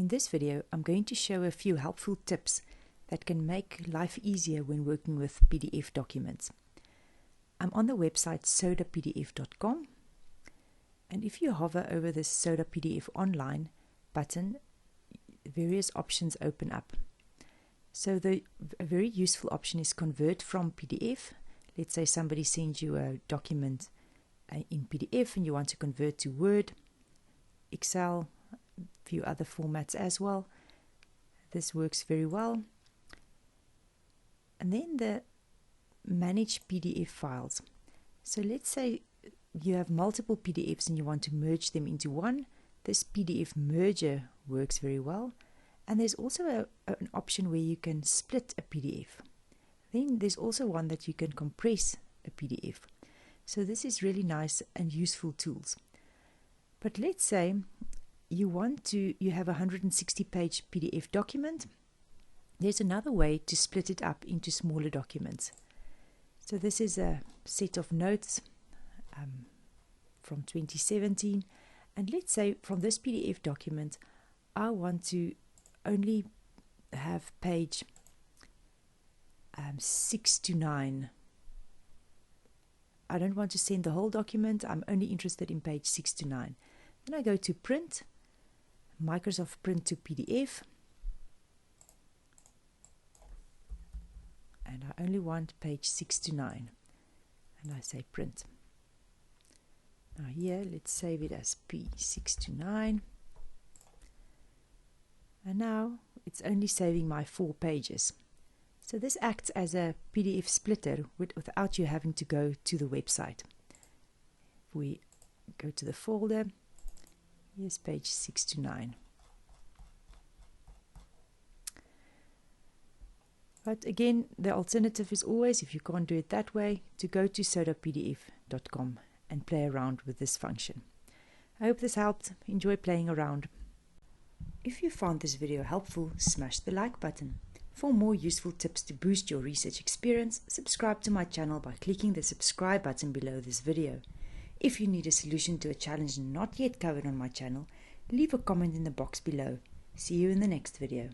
In this video, I'm going to show a few helpful tips that can make life easier when working with PDF documents. I'm on the website sodapdf.com, and if you hover over this Soda PDF Online button, various options open up. So a very useful option is Convert from PDF. Let's say somebody sends you a document in PDF and you want to convert to Word, Excel, a few other formats as well. This works very well. And then the Manage PDF files. So let's say you have multiple PDFs and you want to merge them into one. This PDF merger works very well. And there's also an option where you can split a PDF. Then there's also one that you can compress a PDF. So this is really nice and useful tools. But let's say you have a 160-page PDF document. There's another way to split it up into smaller documents. So this is a set of notes from 2017. And let's say from this PDF document, I want to only have page 6 to 9. I don't want to send the whole document. I'm only interested in page 6 to 9. Then I go to Print, Microsoft Print to PDF. And I only want page 6 to 9. And I say Print. Now here, let's save it as P6 to 9. And now it's only saving my 4 pages. So this acts as a PDF splitter without you having to go to the website. If we go to the folder, here's page 6 to 9. But again, the alternative is always, if you can't do it that way, to go to sodapdf.com and play around with this function. I hope this helped. Enjoy playing around. If you found this video helpful, smash the like button. For more useful tips to boost your research experience, subscribe to my channel by clicking the subscribe button below this video. If you need a solution to a challenge not yet covered on my channel, leave a comment in the box below. See you in the next video.